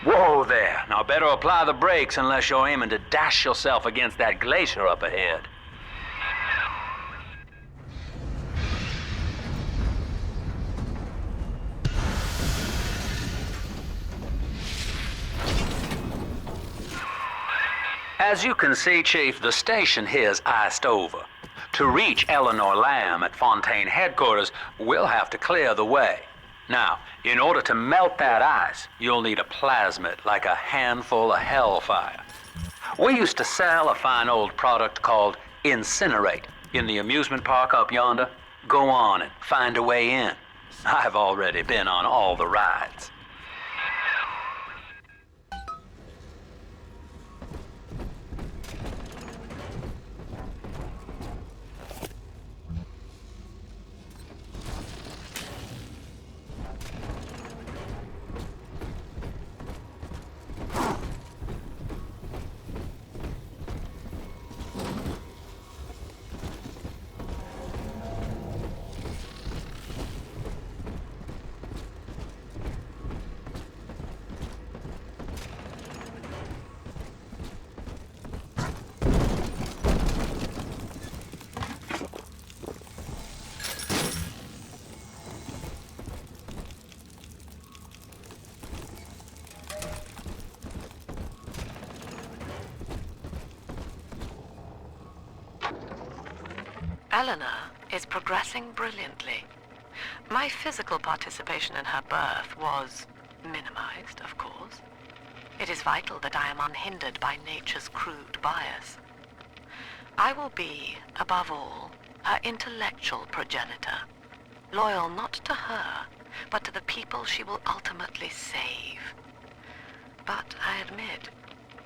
Whoa there. Now better apply the brakes unless you're aiming to dash yourself against that glacier up ahead. As you can see, Chief, the station here's iced over. To reach Eleanor Lamb at Fontaine headquarters, we'll have to clear the way. Now, in order to melt that ice, you'll need a plasmid, like a handful of hellfire. We used to sell a fine old product called Incinerate in the amusement park up yonder. Go on and find a way in. I've already been on all the rides. Eleanor is progressing brilliantly. My physical participation in her birth was minimized, of course. It is vital that I am unhindered by nature's crude bias. I will be, above all, her intellectual progenitor, loyal not to her, but to the people she will ultimately save. But I admit,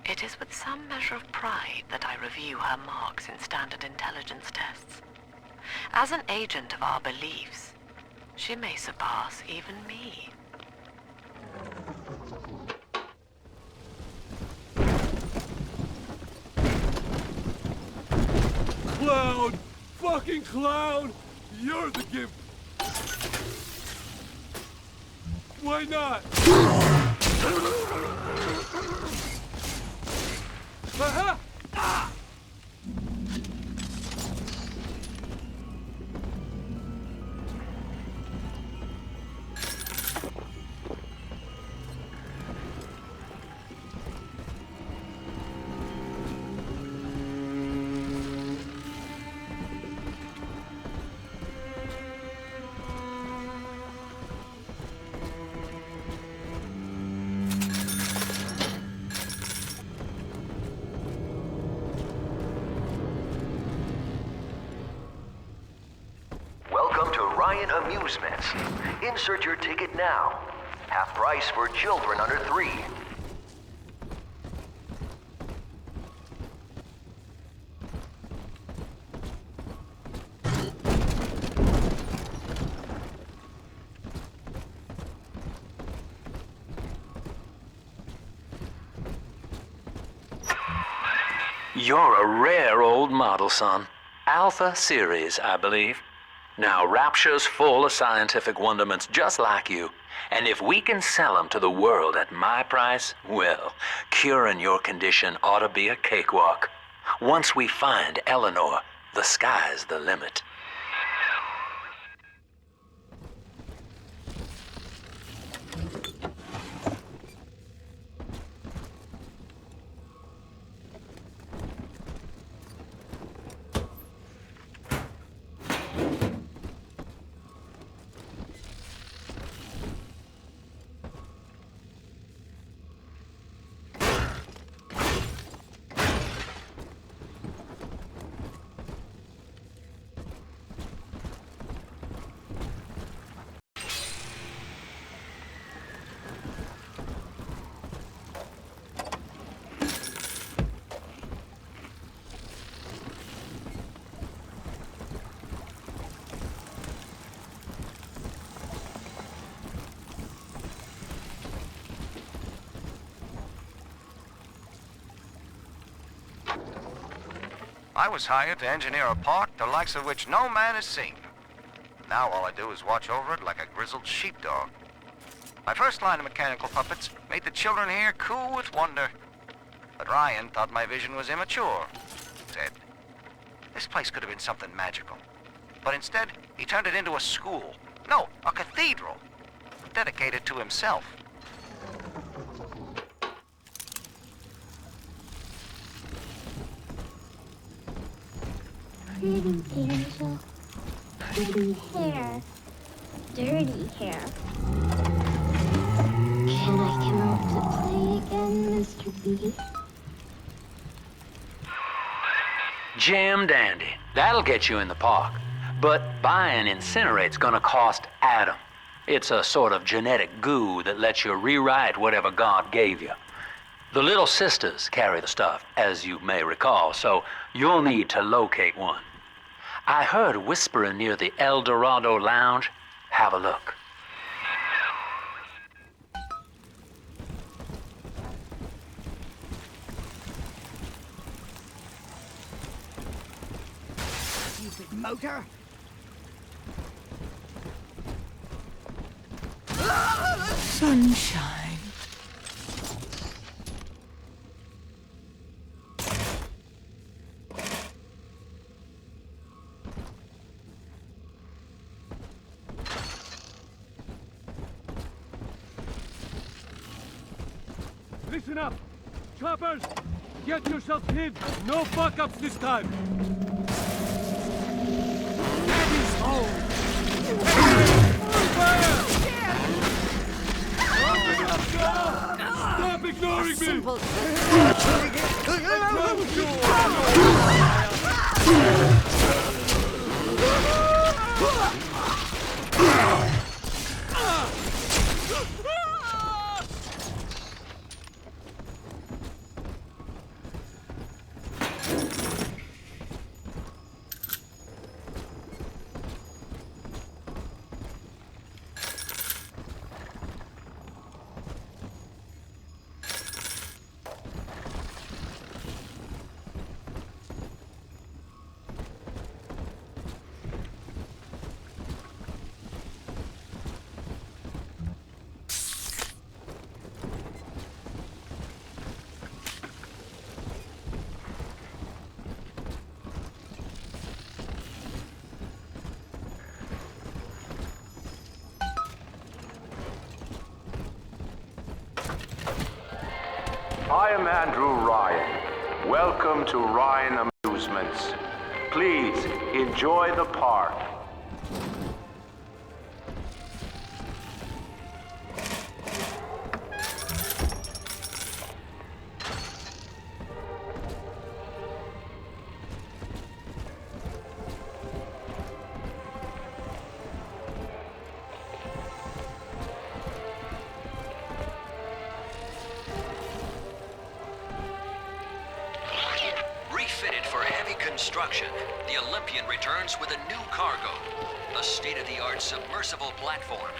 it is with some measure of pride that I review her marks in standard intelligence tests. As an agent of our beliefs, she may surpass even me. Cloud! Fucking Cloud! You're the gift! Why not? Aha! Ah! Amusements. Insert your ticket now. Half price for children under 3. You're a rare old model, son. Alpha series, I believe. Now, Rapture's full of scientific wonderments just like you. And if we can sell them to the world at my price, well, curing your condition ought to be a cakewalk. Once we find Eleanor, the sky's the limit. I was hired to engineer a park the likes of which no man has seen. Now all I do is watch over it like a grizzled sheepdog. My first line of mechanical puppets made the children here coo with wonder. But Ryan thought my vision was immature. Said, this place could have been something magical. But instead, he turned it into a school. No, a cathedral. Dedicated to himself. Pretty angel. Pretty hair. Dirty hair. Can I come out to play again, Mr. B? Jam dandy. That'll get you in the park. But buying Incinerate's gonna cost Adam. It's a sort of genetic goo that lets you rewrite whatever God gave you. The little sisters carry the stuff, as you may recall, so you'll need to locate one. I heard whispering near the El Dorado Lounge. Have a look. Stupid motor! Sunshine. Listen up! Choppers! Get yourself hid! No fuck-ups this time! That is home! Fire! Stop ignoring me! Simple. I am Andrew Ryan. Welcome to Ryan Amusements. Please enjoy the park. Refitted for heavy construction, the Olympian returns with a new cargo. A state-of-the-art submersible platform,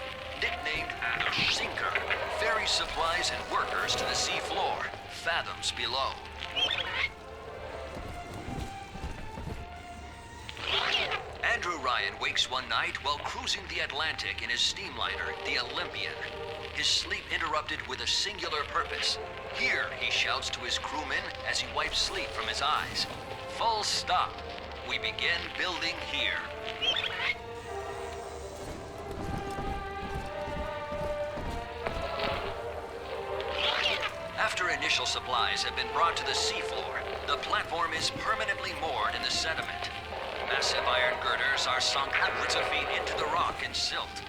nicknamed the Sinker, ferries supplies and workers to the sea floor, fathoms below. Andrew Ryan wakes one night while cruising the Atlantic in his steamliner, the Olympian. His sleep interrupted with a singular purpose. Here, he shouts to his crewmen as he wipes sleep from his eyes. Full stop. We begin building here. After initial supplies have been brought to the seafloor, the platform is permanently moored in the sediment. Massive iron girders are sunk hundreds of feet into the rock and silt.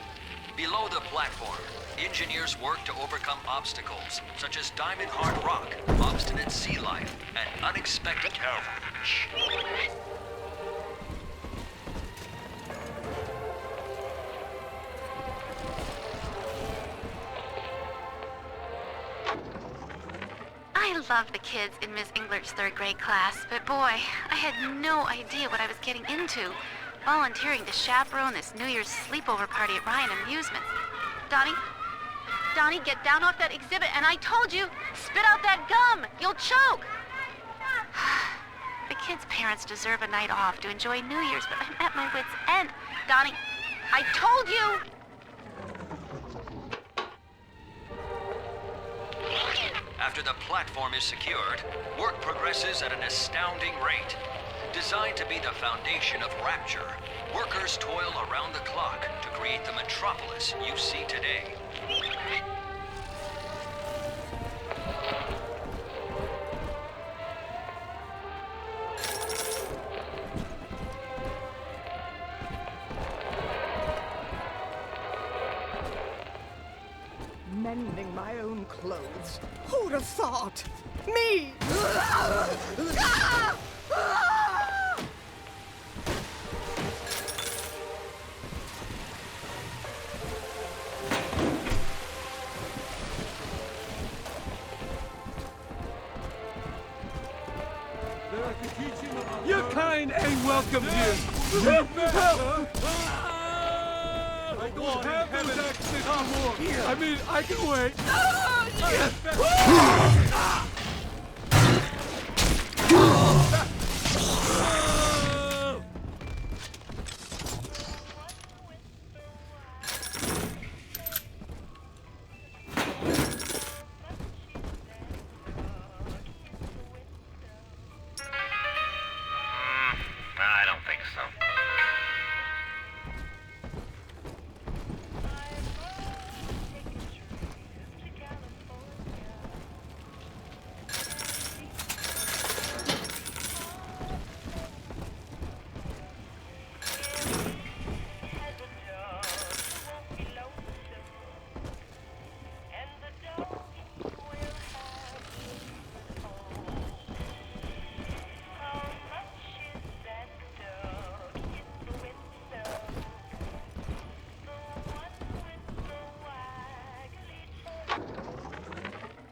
Below the platform, engineers work to overcome obstacles, such as diamond-hard rock, obstinate sea life, and unexpected cavalry. I love the kids in Miss Englert's third grade class, but boy, I had no idea what I was getting into. Volunteering to chaperone this New Year's sleepover party at Ryan Amusements. Donnie, get down off that exhibit, and I told you, spit out that gum! You'll choke! The kids' parents deserve a night off to enjoy New Year's, but I'm at my wit's end. Donnie, I told you! After the platform is secured, work progresses at an astounding rate. Designed to be the foundation of Rapture, workers toil around the clock to create the metropolis you see today. Mending my own clothes. Who'd have thought? Me! Your kind ain't welcome here. Help me! Help! I don't have those accents anymore. I mean, I can wait. I don't think so.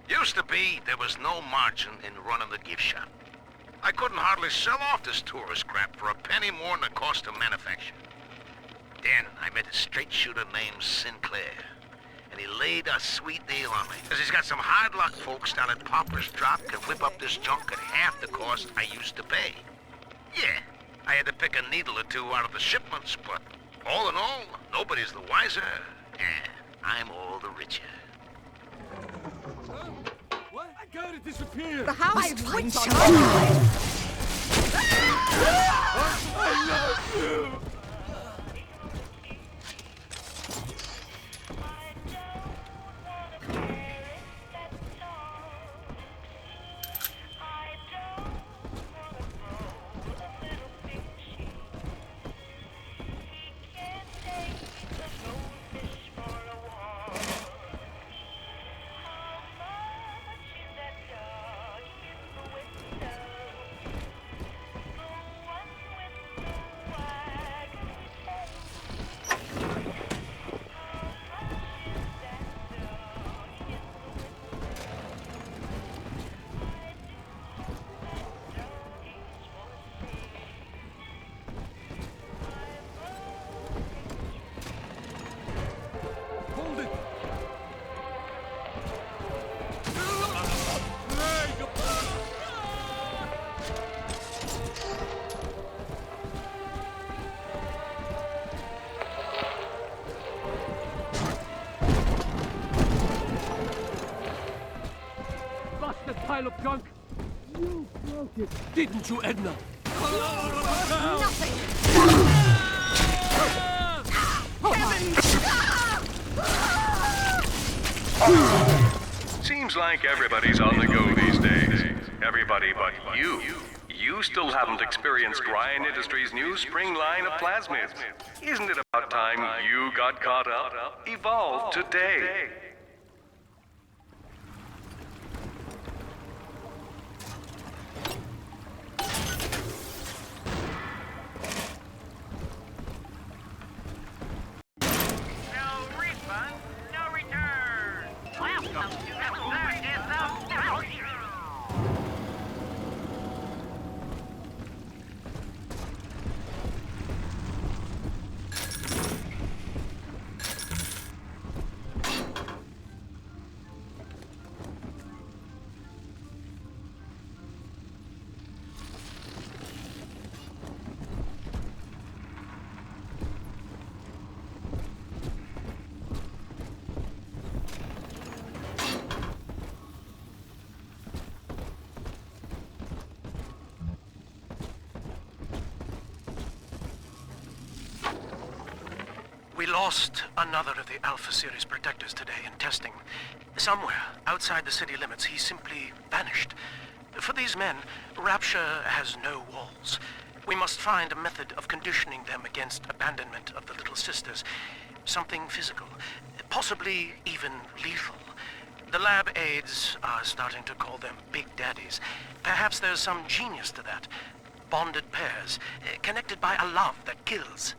Used to be, there was no margin in running the gift shop. I couldn't hardly sell off this tourist crap for a penny more than the cost of manufacture. Then I met a straight shooter named Sinclair, and he laid a sweet deal on me. Cause he's got some hard luck folks down at Pauper's Drop can whip up this junk at half the cost I used to pay. Yeah, I had to pick a needle or two out of the shipments, but all in all, nobody's the wiser, and I'm all the richer. What? I gotta disappear. The house lights on I love you. Pile of junk. You broke it, didn't you, Edna? nothing! Seems like everybody's on the go these days. Everybody but you. You still haven't experienced Ryan Industries' new spring line of plasmids. Isn't it about time you got caught up? Evolve today. We lost another of the Alpha Series protectors today in testing. Somewhere outside the city limits, he simply vanished. For these men, Rapture has no walls. We must find a method of conditioning them against abandonment of the Little Sisters. Something physical, possibly even lethal. The lab aides are starting to call them Big Daddies. Perhaps there's some genius to that. Bonded pairs, connected by a love that kills.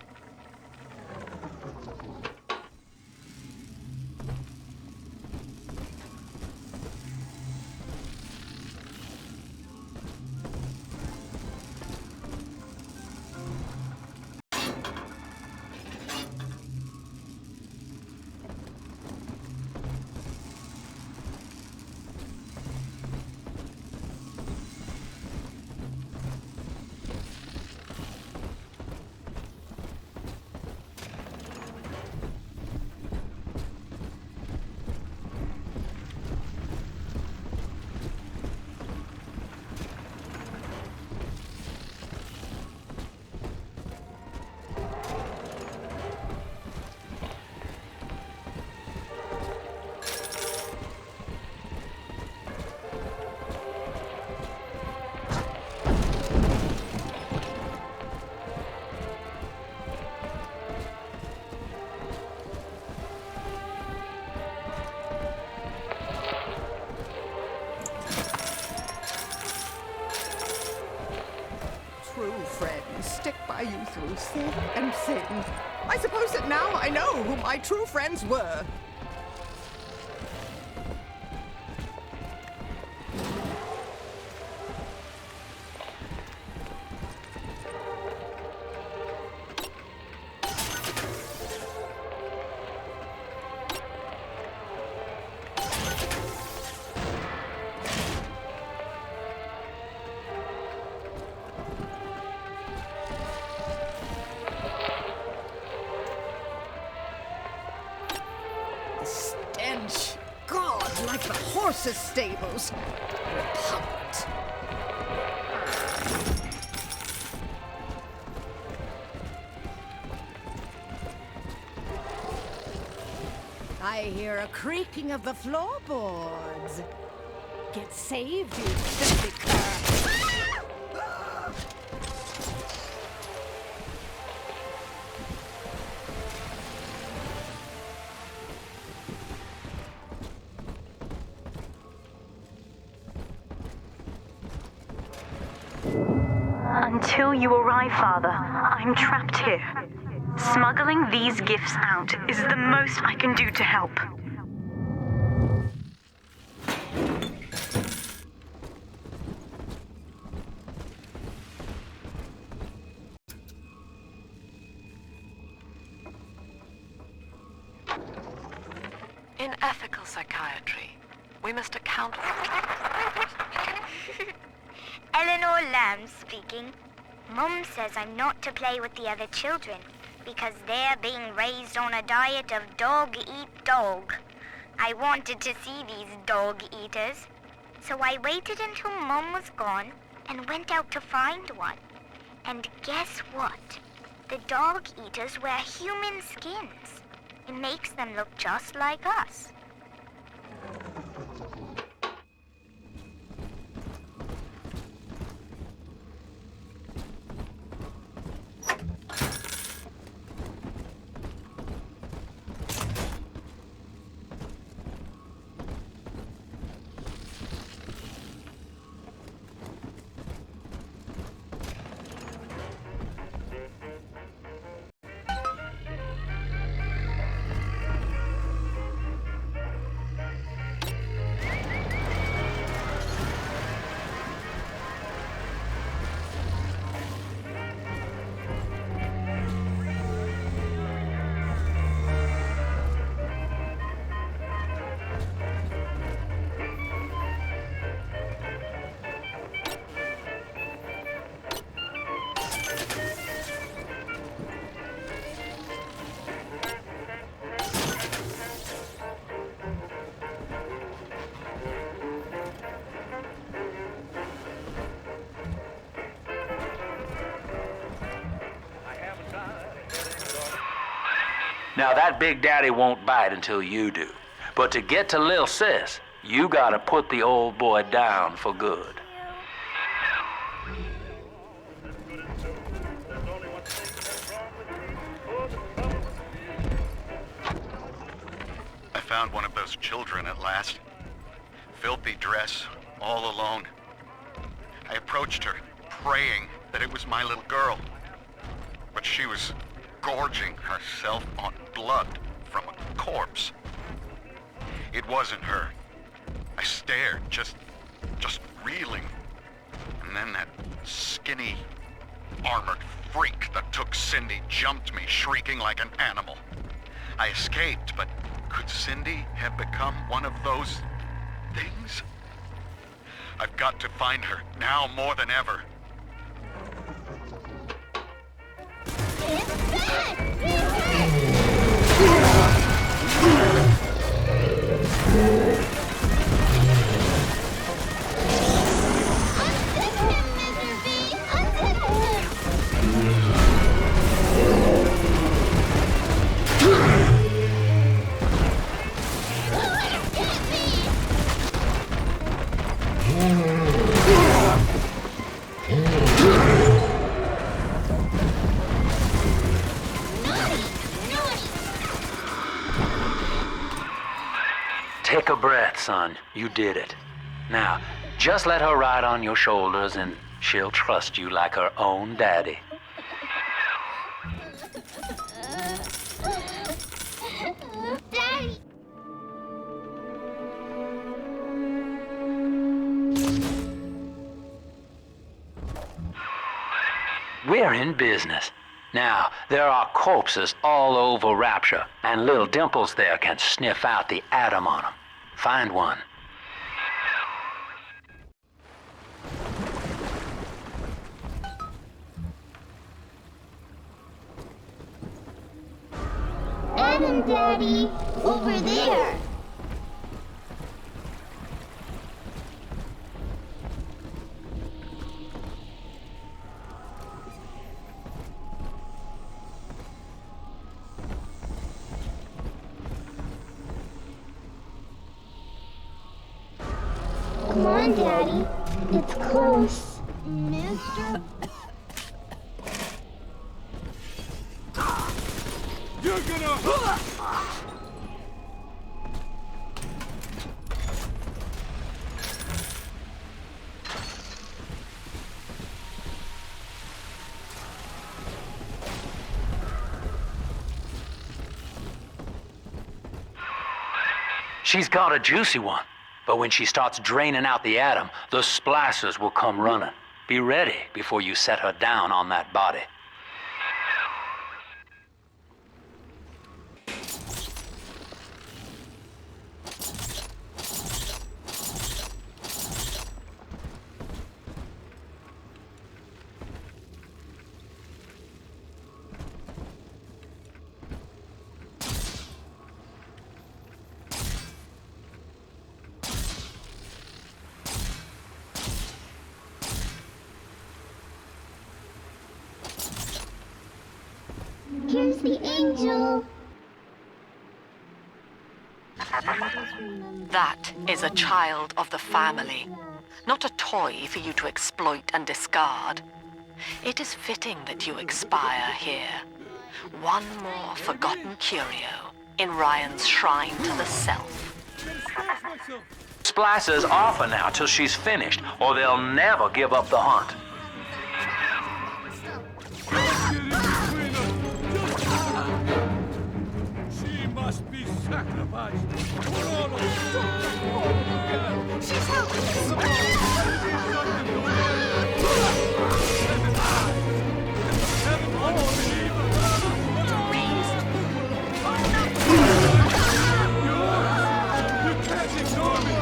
True friends stick by you through thick and thin. I suppose that now I know who my true friends were. Stench. God, like the horses' stables. Repugnant. I hear a creaking of the floorboards. Get saved, you filthy cur. Until you arrive, Father, I'm trapped here. Smuggling these gifts out is the most I can do to help. In ethical psychiatry, we must account for... Eleanor Lamb speaking. Mum says I'm not to play with the other children because they're being raised on a diet of dog-eat-dog. I wanted to see these dog-eaters, so I waited until Mum was gone and went out to find one. And guess what? The dog-eaters wear human skins. It makes them look just like us. Now, that big daddy won't bite until you do. But to get to Lil Sis, you gotta put the old boy down for good. I found one of those children at last. Filthy dress, all alone. I approached her, praying that it was my little girl. But she was gorging herself on blood from a corpse. It wasn't her. I stared, just reeling. And then that skinny, armored freak that took Cindy jumped me, shrieking like an animal. I escaped, but could Cindy have become one of those things? I've got to find her, now more than ever. Take a breath, son. You did it. Now, just let her ride on your shoulders and she'll trust you like her own daddy. Daddy! We're in business. Now, there are corpses all over Rapture, and little Dimples there can sniff out the atom on them. Find one. Adam, Daddy! Over there! Come on, Daddy. It's close. Mister? You're gonna... She's got a juicy one. But when she starts draining out the atom, the splicers will come running. Be ready before you set her down on that body. Here's the angel. That is a child of the family, not a toy for you to exploit and discard. It is fitting that you expire here. One more forgotten curio in Ryan's shrine to the self. Splicers off her now till she's finished, or they'll never give up the hunt. She must be sacrificed for all of us. She's helping us. You can't ignore me.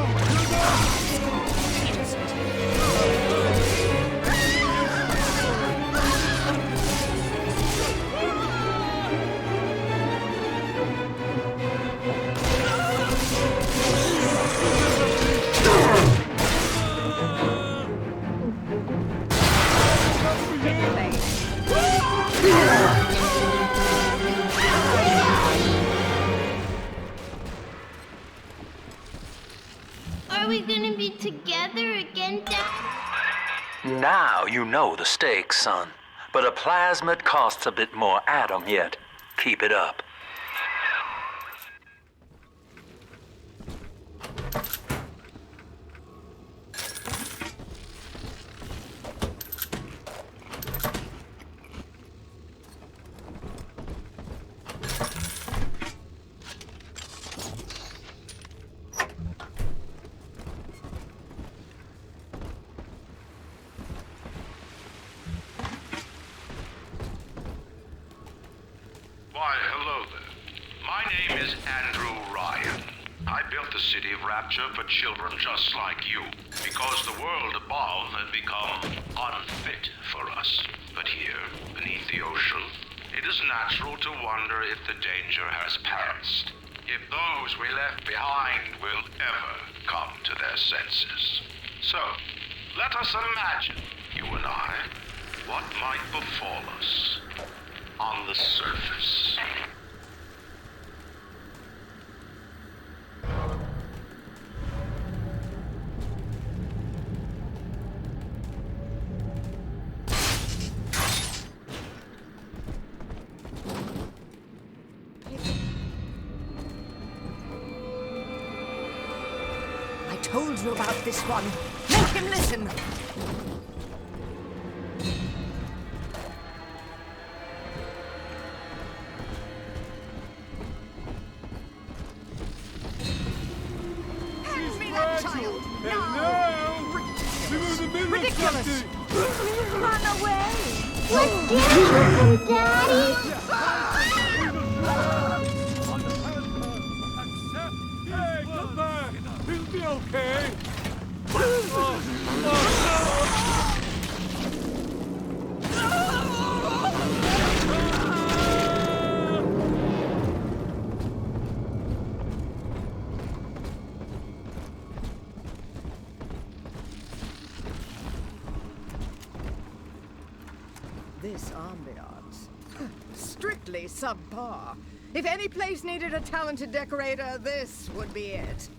Are we gonna be together again, Dad? Now you know the stakes, son. But a plasmid costs a bit more atom yet. Keep it up. Why, hello there. My name is Andrew Ryan. I built the city of Rapture for children just like you, because the world above had become unfit for us. But here, beneath the ocean, it is natural to wonder if the danger has passed. If those we left behind will ever come to their senses. So, let us imagine, you and I, what might befall us on the surface. I told you about this one. Make him listen. Hand me that child. No. Ridiculous. Run away. Let's get him, Daddy. Hey, come back! He'll be okay! This ambiance. Strictly subpar. If any place needed a talented decorator, this would be it.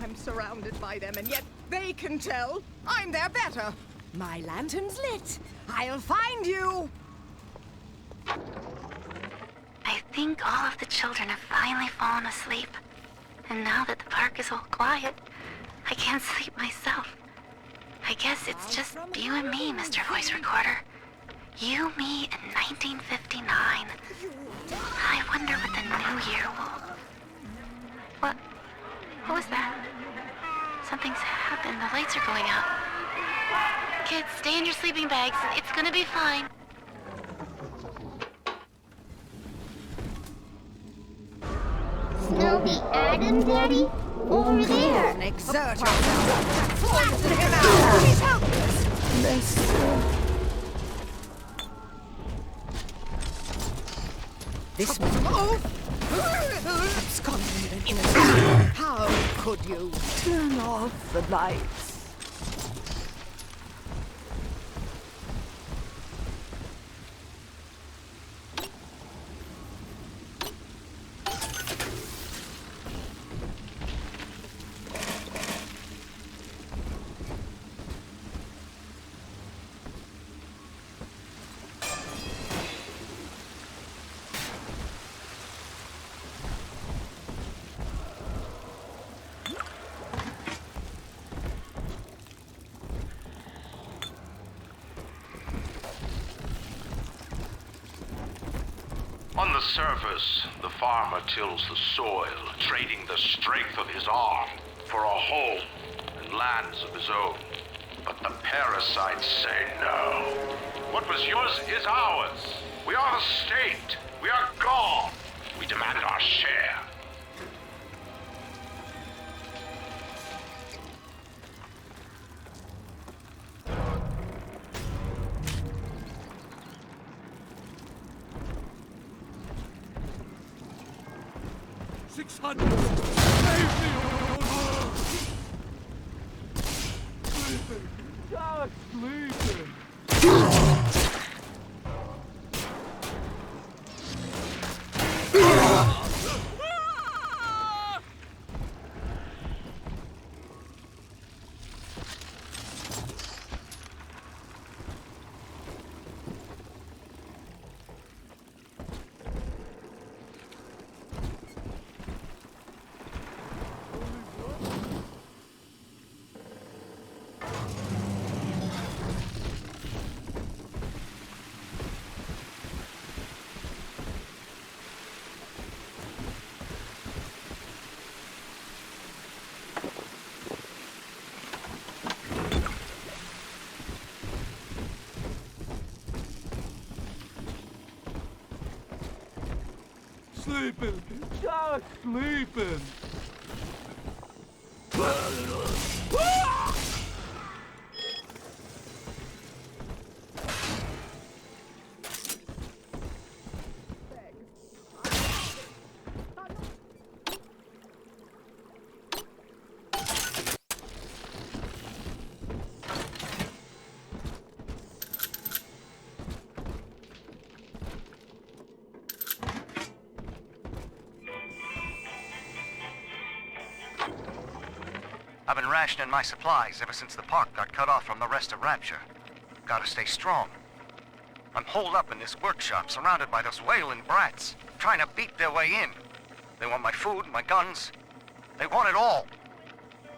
I'm surrounded by them, and yet they can tell I'm their better. My lantern's lit. I'll find you. I think all of the children have finally fallen asleep. And now that the park is all quiet, I can't sleep myself. I guess it's just you and me, Mr. Voice Recorder. You, me, in 1959. I wonder what the new year will... What was that? Something's happened. The lights are going out. Kids, stay in your sleeping bags. It's gonna be fine. Snowy Adam, Daddy? Over there. Exert yourself. Flatten him out. He's helpless. This was absconding an innocent. How could you turn off the lights? On the surface, the farmer tills the soil, trading the strength of his arm for a home and lands of his own. But the parasites say no. What was yours is ours. We are the state. We are gone. We demand our share. Just sleeping. sleeping. Just sleeping. I've been rationing my supplies ever since the park got cut off from the rest of Rapture. Gotta stay strong. I'm holed up in this workshop, surrounded by those wailing brats, trying to beat their way in. They want my food, my guns. They want it all.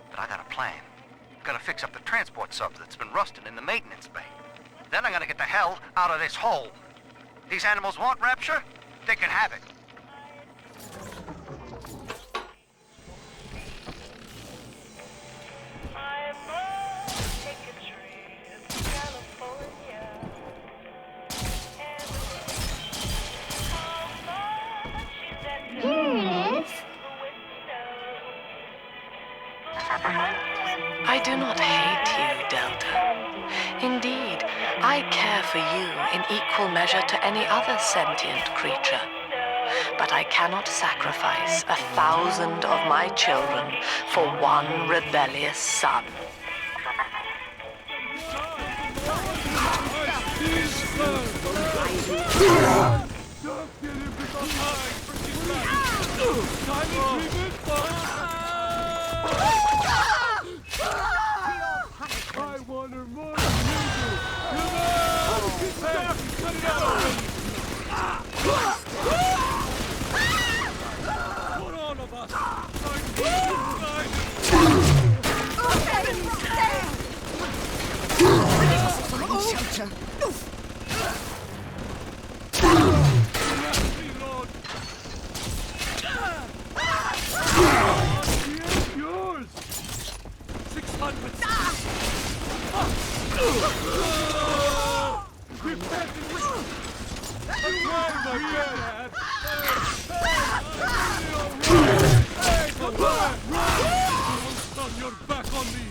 But I got a plan. Gotta fix up the transport sub that's been rusting in the maintenance bay. Then I'm gonna get the hell out of this hole. These animals want Rapture? They can have it. I do not hate you, Delta. Indeed, I care for you in equal measure to any other sentient creature. But I cannot sacrifice 1,000 of my children for one rebellious son. I want her more than you do! Come on! Cut it out already! Put all of us! Shelter! Yours! 600! You're back on me!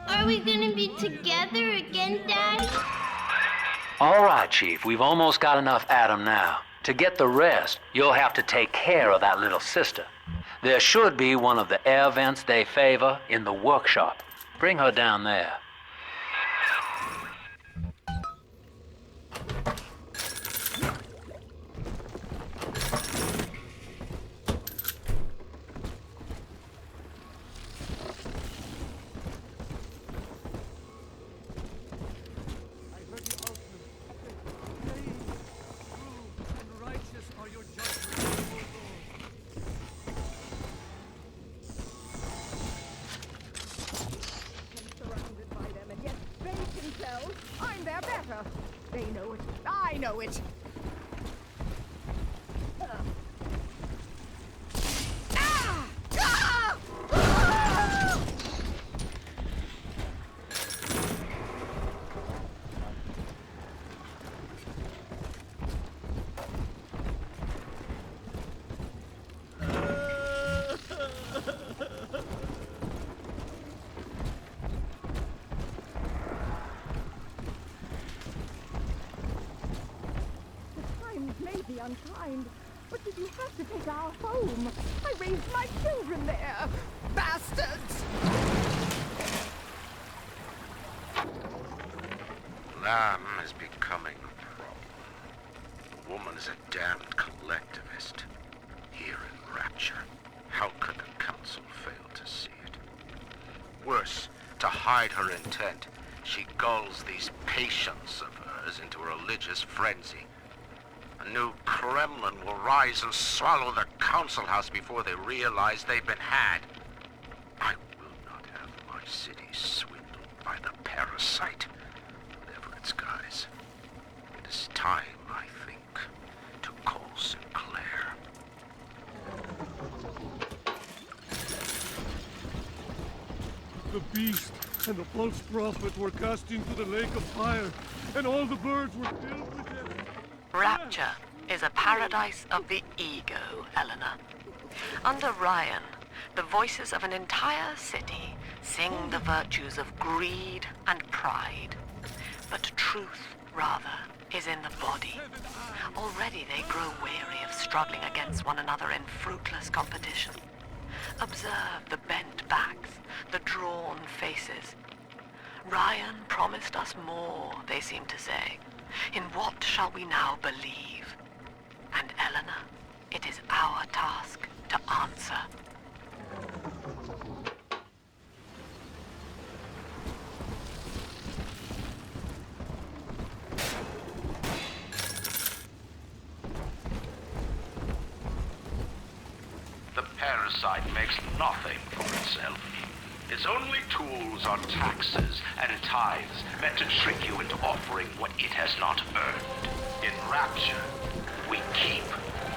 Are we gonna be together again, Daddy? All right, Chief, we've almost got enough Adam now. To get the rest, you'll have to take care of that little sister. There should be one of the air vents they favor in the workshop. Bring her down there. I'm their better. They know it. I know it. Unkind, but did you have to take our home? I raised my children there. Bastards! Lamb is becoming a problem. The woman is a damned collectivist. Here in Rapture, how could the Council fail to see it? Worse, to hide her intent, she gulls these patients of hers into a religious frenzy. A new Kremlin will rise and swallow the council house before they realize they've been had. I will not have my city swindled by the parasite, whatever its guise. It is time, I think, to call Sinclair. The beast and the false prophet were cast into the lake of fire, and all the birds were filled with them. Rapture is a paradise of the ego, Eleanor. Under Ryan, the voices of an entire city sing the virtues of greed and pride. But truth, rather, is in the body. Already they grow weary of struggling against one another in fruitless competition. Observe the bent backs, the drawn faces. Ryan promised us more, they seem to say. In what shall we now believe? And Eleanor, it is our task to answer. The parasite makes nothing for itself. Its only tools are taxes and tithes meant to trick you into offering what it has not earned. In Rapture, we keep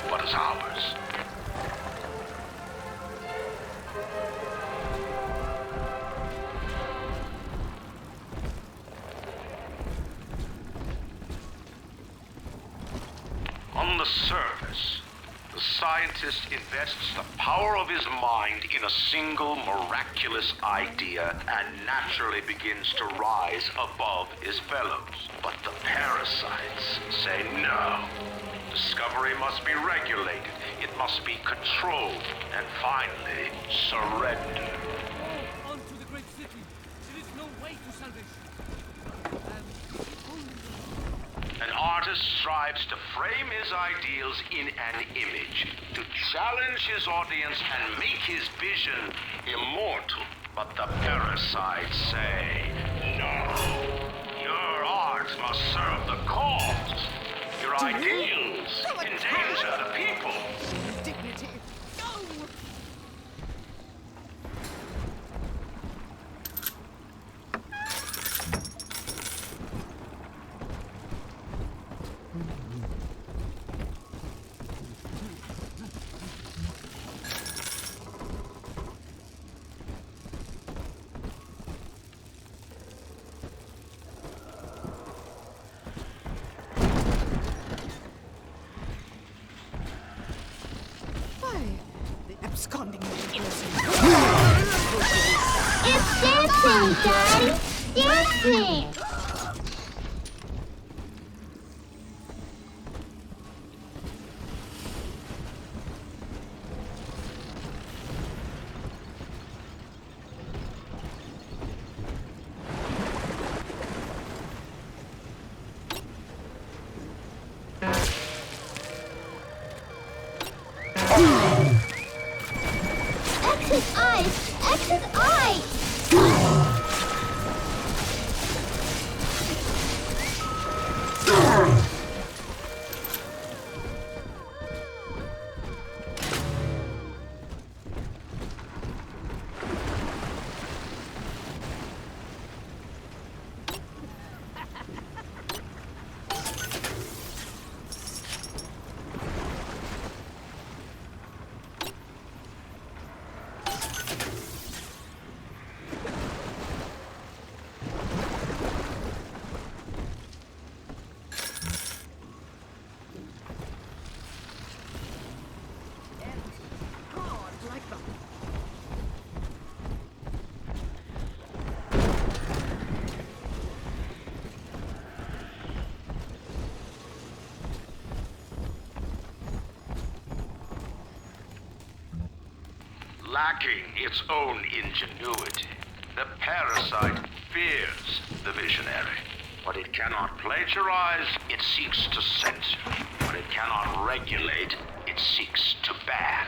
what is ours. On the surface, the scientist invests the power of his mind in a single miraculous idea and naturally begins to rise above his fellows. But the parasites say no. Discovery must be regulated, it must be controlled, and finally, surrender. On to the great city. There is no way to salvation. An artist strives to frame his ideals in an image, to challenge his audience and make his vision immortal. But the parasites say, no. Your art must serve the cause. Your ideals endanger the people. Dignity. No! Absconding innocent. It's dancing, Daddy! Dancing! Exit eyes! Exit eyes! Lacking its own ingenuity, the parasite fears the visionary. What it cannot plagiarize, it seeks to censor. What it cannot regulate, it seeks to ban.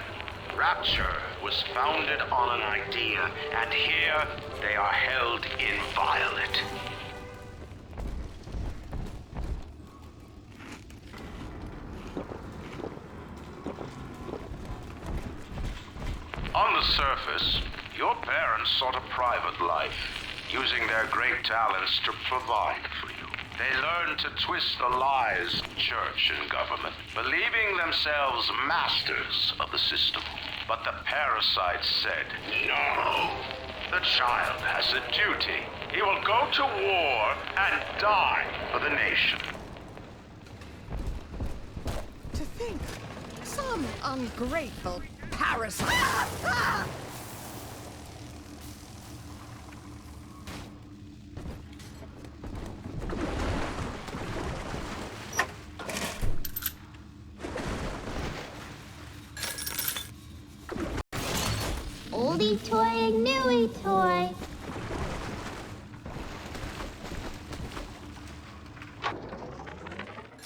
Rapture was founded on an idea, and here they are held inviolate. On the surface, your parents sought a private life, using their great talents to provide for you. They learned to twist the lies of church and government, believing themselves masters of the system. But the parasites said, no! The child has a duty. He will go to war and die for the nation. To think, some ungrateful parasite. Oldie toy, newie toy.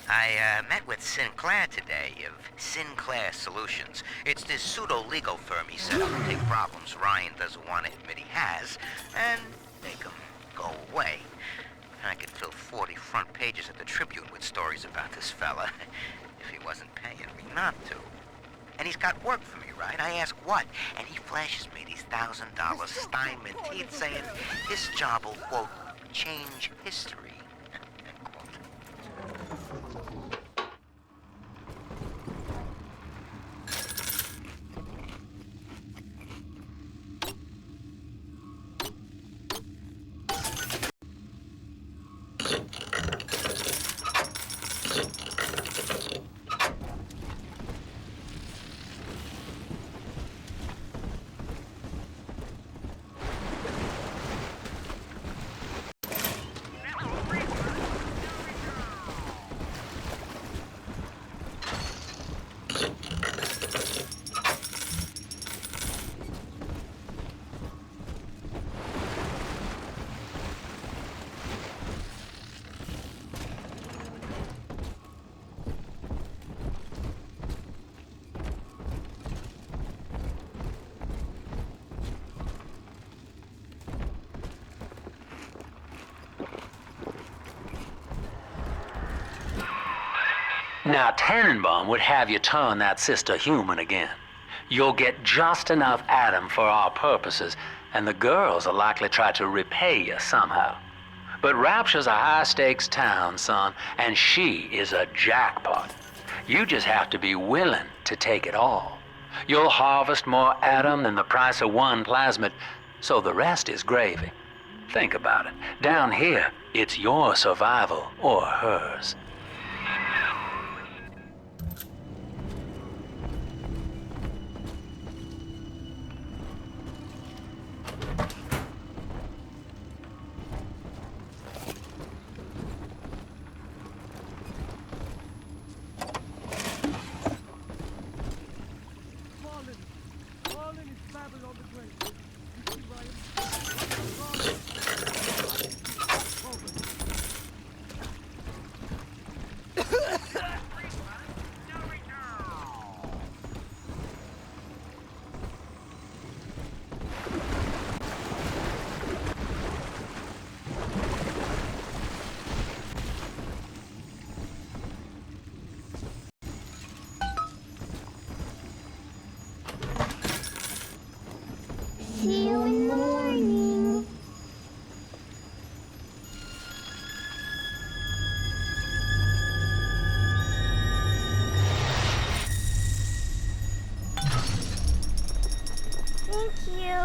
I met with Sinclair today of Sinclair Solutions. It's this pseudo-legal firm he set up to take problems Ryan doesn't want to admit he has and make them go away. I could fill 40 front pages of the Tribune with stories about this fella if he wasn't paying me not to. And he's got work for me, right? I ask what? And he flashes me these $1,000 Steinman teeth saying this job will, quote, change history, end quote. Now, Tannenbaum would have you turn that sister human again. You'll get just enough Adam for our purposes, and the girls will likely try to repay you somehow. But Rapture's a high-stakes town, son, and she is a jackpot. You just have to be willing to take it all. You'll harvest more Adam than the price of one plasmid, so the rest is gravy. Think about it. Down here, it's your survival or hers. See you in the morning. Thank you.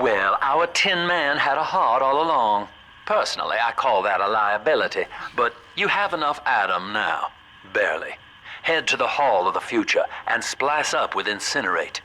Well, our Tin Man had a heart all along. Personally, I call that a liability, but you have enough Adam now. Barely. Head to the Hall of the Future and splice up with Incinerate.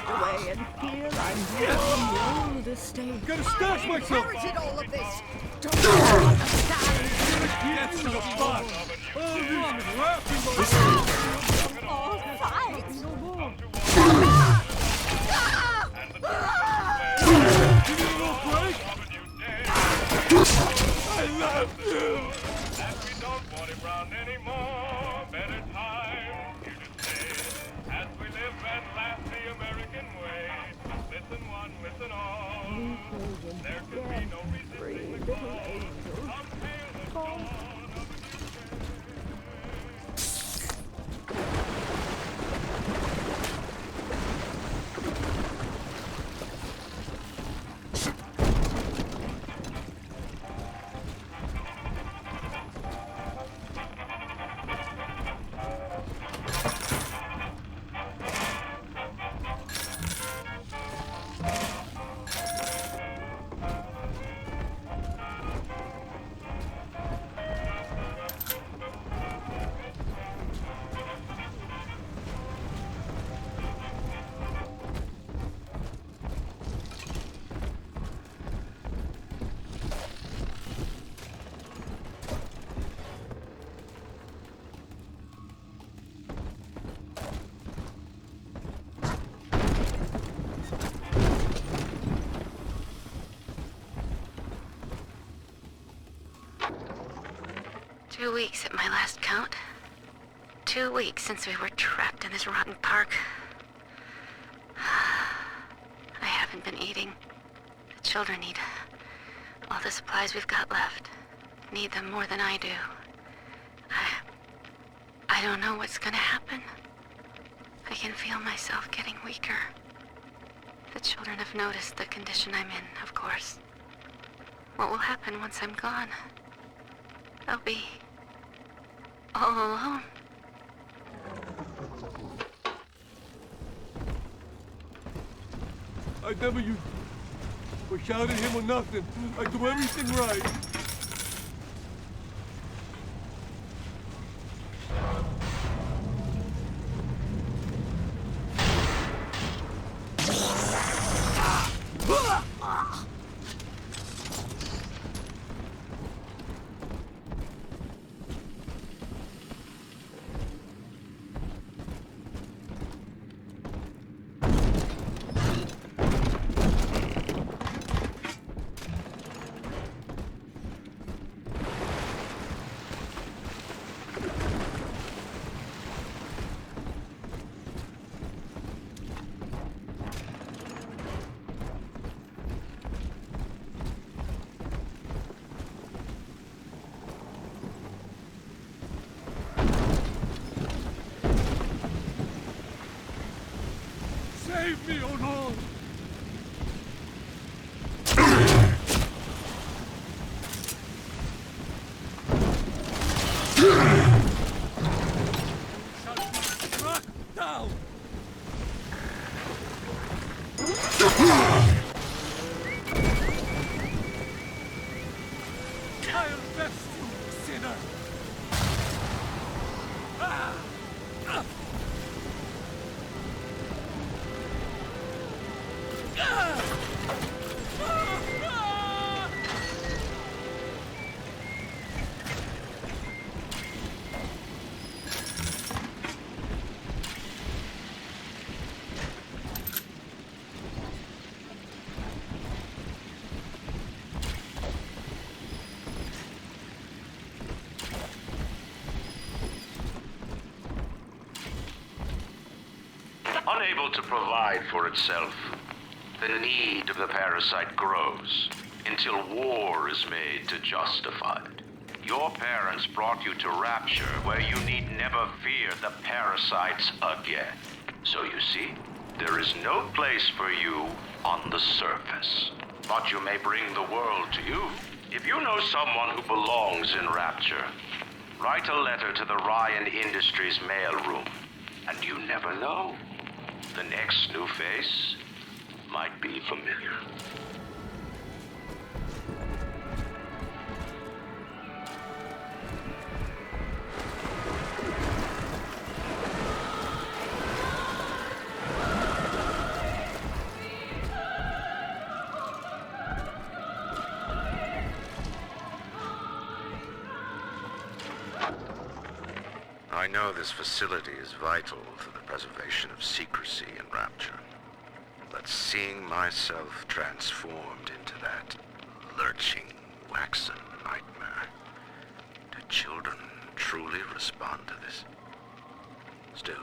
Away and feel I'm here to stay. Gotta stash myself. Inherited all of this. Don't you understand? Get to the spot. All these All fights. that we don't want him round anymore. Better times here to stay, as we live and laugh the American way. Listen one, listen all. There can be no resisting the call. Come hail the dawn of a new day. 2 weeks at my last count. 2 weeks since we were trapped in this rotten park. I haven't been eating. The children need all the supplies we've got left. Need them more than I do. I don't know what's gonna happen. I can feel myself getting weaker. The children have noticed the condition I'm in, of course. What will happen once I'm gone? I'll be all alone. I never used or shouted at him or nothing. I do everything right. Save me, oh no! Struck down! I'll best you, sinner! Unable to provide for itself, the need of the parasite grows until war is made to justify it. Your parents brought you to Rapture, where you need never fear the parasites again. So you see, there is no place for you on the surface. But you may bring the world to you. If you know someone who belongs in Rapture, write a letter to the Ryan Industries mailroom, and you never know. The next new face might be familiar. I know this facility is vital to the preservation of secrecy in Rapture. But seeing myself transformed into that lurching, waxen nightmare children truly respond to this? Still,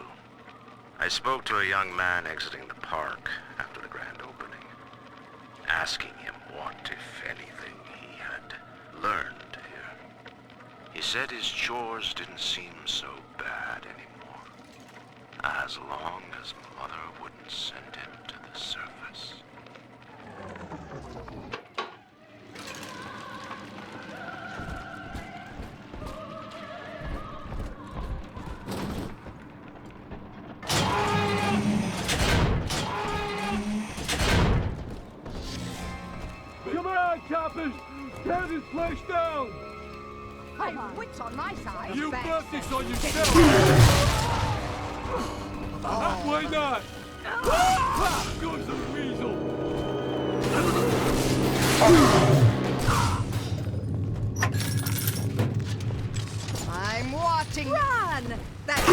I spoke to a young man exiting the park after the grand opening, asking him what, if anything, he had learned here. He said his chores didn't seem so bad anymore, as long as Mother wouldn't send him to the surface. Come on, coppers! Tear this place down! Hey, wits on my side. You brought this on yourself! Why not? Goes the weasel! I'm watching. Run! That's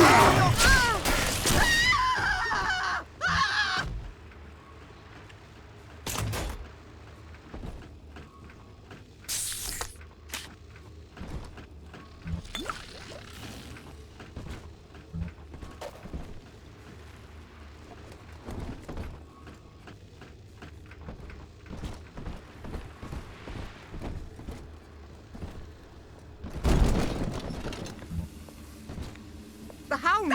the hound.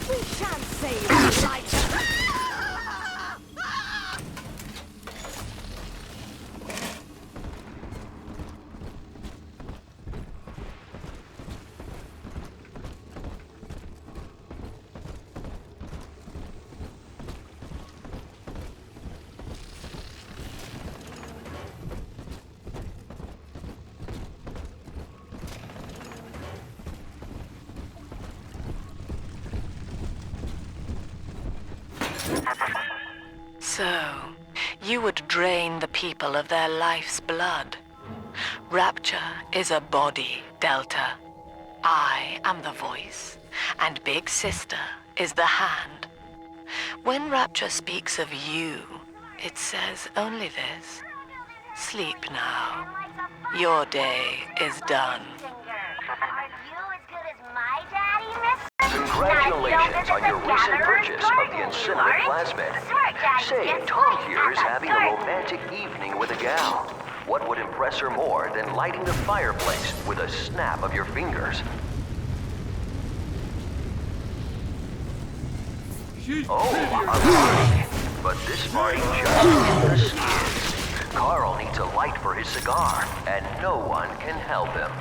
We shan't save his life. So, you would drain the people of their life's blood. Rapture is a body, Delta. I am the voice, and Big Sister is the hand. When Rapture speaks of you, it says only this. Sleep now. Your day is done. Are you as good as my daddy, mister? Congratulations on your recent purchase of the incinerate plasmid. Say, Tom here is having a romantic evening with a gal. What would impress her more than lighting the fireplace with a snap of your fingers? Oh, I'm sorry, but this party just isn't the skids. Carl needs a light for his cigar, and no one can help him.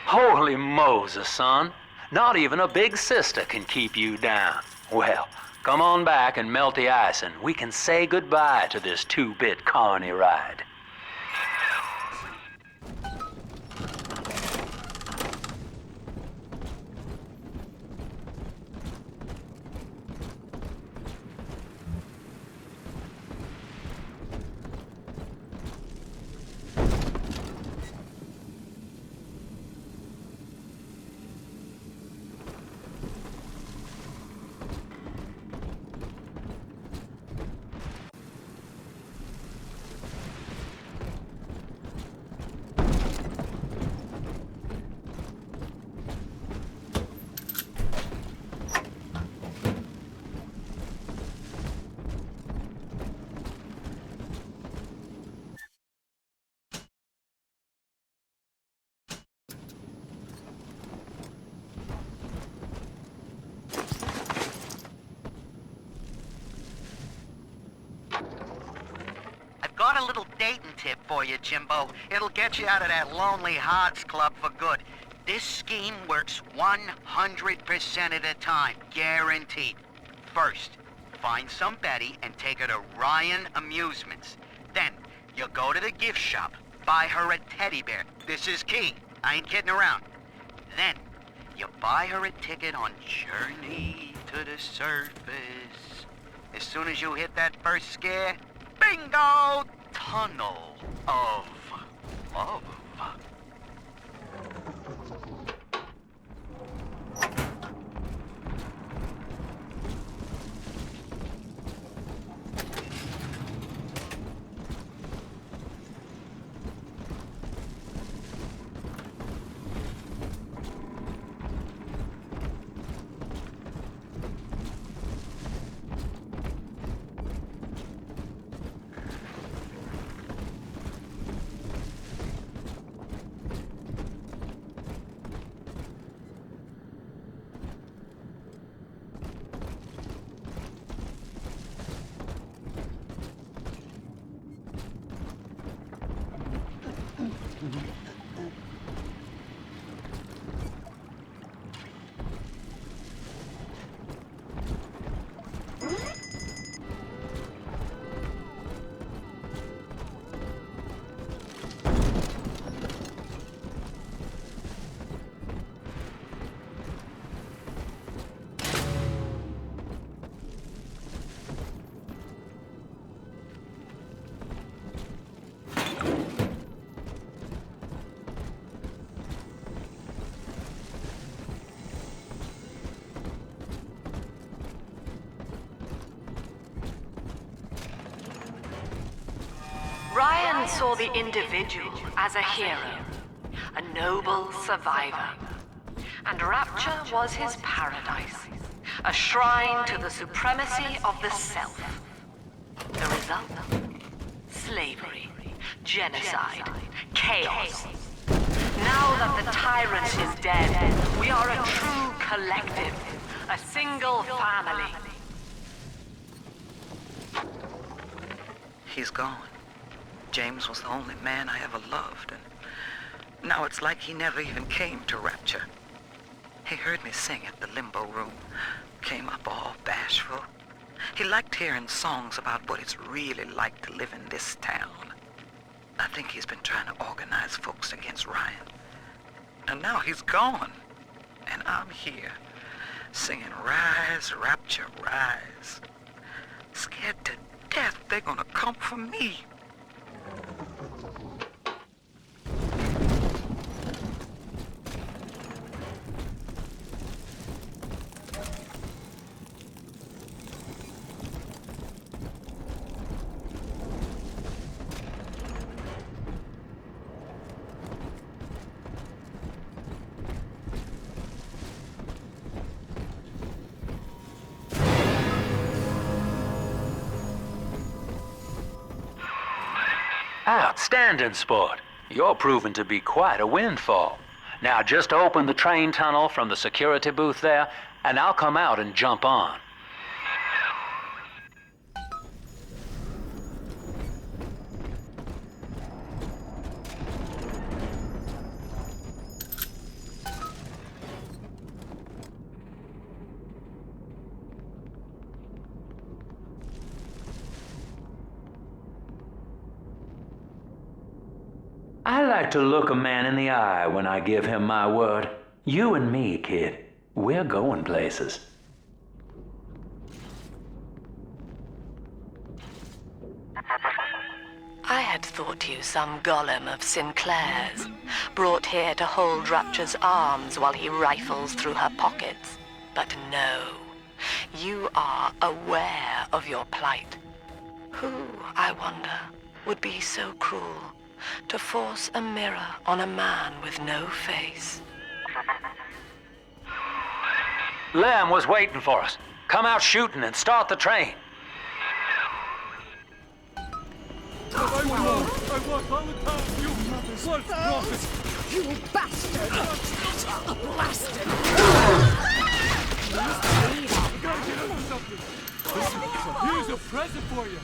Holy Moses, son. Not even a big sister can keep you down. Well, come on back and melt the ice and we can say goodbye to this 2-bit carny ride. got a little dating tip for you, Jimbo. It'll get you out of that Lonely Hearts Club for good. This scheme works 100% of the time, guaranteed. First, find some Betty and take her to Ryan Amusements. Then, you go to the gift shop, buy her a teddy bear. This is key. I ain't kidding around. Then, you buy her a ticket on Journey to the Surface. As soon as you hit that first scare, bingo! Tunnel of love. Ryan saw the individual as a hero, a noble survivor. And Rapture was his paradise, a shrine to the supremacy of the self. The result? Slavery, genocide, chaos. Now that the tyrant is dead, we are a true collective, a single family. He's gone. James was the only man I ever loved, and now it's like he never even came to Rapture. He heard me sing at the limbo room, came up all bashful. He liked hearing songs about what it's really like to live in this town. I think he's been trying to organize folks against Ryan. And now he's gone, and I'm here, singing Rise, Rapture, Rise. Scared to death they're gonna come for me. Outstanding, sport. You're proving to be quite a windfall. Now just open the train tunnel from the security booth there, and I'll come out and jump on. I like to look a man in the eye when I give him my word. You and me, kid, we're going places. I had thought you some golem of Sinclair's, brought here to hold Rapture's arms while he rifles through her pockets. But no, you are aware of your plight. Who, I wonder, would be so cruel to force a mirror on a man with no face? Lem was waiting for us. Come out shooting and start the train. I work all the time. You blood prophet. You bastard! Blasted! We gotta get into something. Here's a present for you.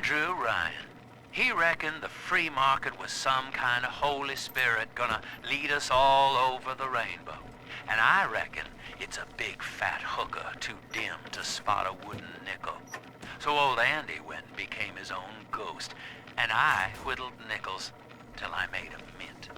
Andrew Ryan. He reckoned the free market was some kind of Holy Spirit gonna lead us all over the rainbow. And I reckon it's a big fat hooker too dim to spot a wooden nickel. So old Andy went and became his own ghost, and I whittled nickels till I made a mint.